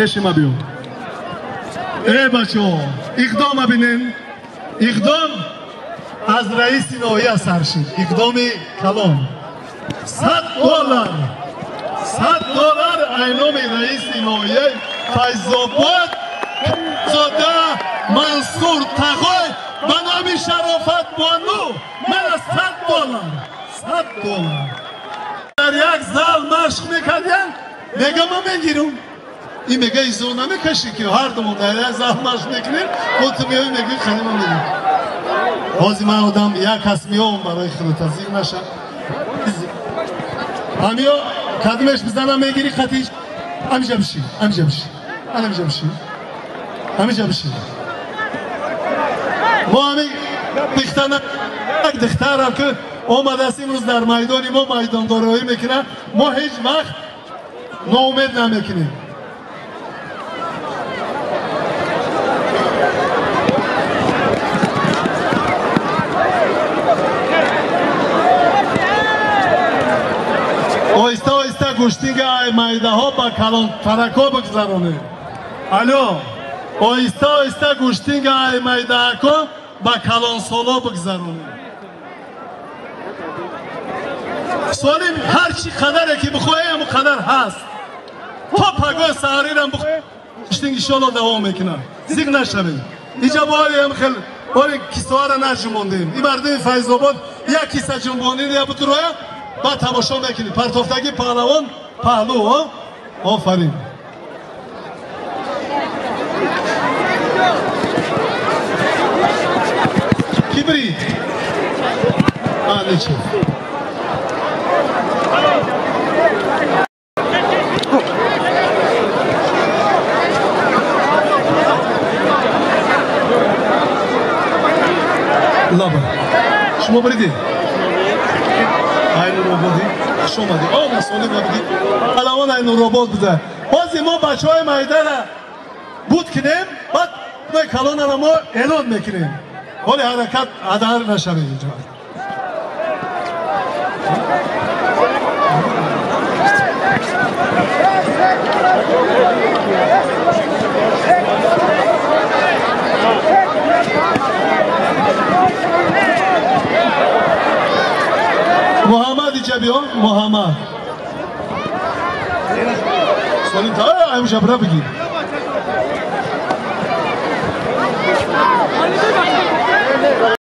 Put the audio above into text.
پیش ما بیو. ای بچه‌ها اقدام ببینین. اقدام از رئیس ناحیه سرشید. اقدام کلان. $100 اینام رئیس ناحیه فیض‌آباد زاده منصور تقای به نام شرافت بانو من از $100 در یک زال مشق میکردن میگه ما میگیرم این میگه ایزو نمیکشی که هر دومون در یک زال مشق میکنیم خودتو میگه میگه خیلی من میگیم بازی من آدم یک کس میام برای خیلی تزیق نشه همیا قدمش بزنم میگیری خطیش همیشه بشی همیشه بشی همیشه بشی همیشه بشی ما همین یک دختر هم که آمده است امروز در میدانی ما میداندارایی میکنه ما هیچ وقت ناامید نمیکنیم آیسته آیسته گوشتینگ میده ها با کلان ترکا بگذرانه الو آیسته آیسته گوشتینگ میده ها با کلان سالا بگذرانه سوالیم هر چی قدره که بخواهی همون قدر هست تا پگاه سهری رو بخواهی گوشتینگ انشالله دوام میکنه زیگ نشوید اینجا باری هم خیلی باری کیسه ها رو نجماندیم این مردم فیض‌آباد یک کیسه جنبانید یا بطروه با تماشا میکنید پرتافتگی پهلوان پهلو ها آفرین کبری آنچه لابا شما بریدی اینو روبودی خوش اومدی مسئولی بودی پهلوان اینو روبود بوده بازی ما بچه های میده را بود کنیم بعد نوی کلان را ما اعلان میکنیم ولی حرکت عدر نشوید اینجا محمد اینجا بیا محمد سالین تا همون شبره بگیر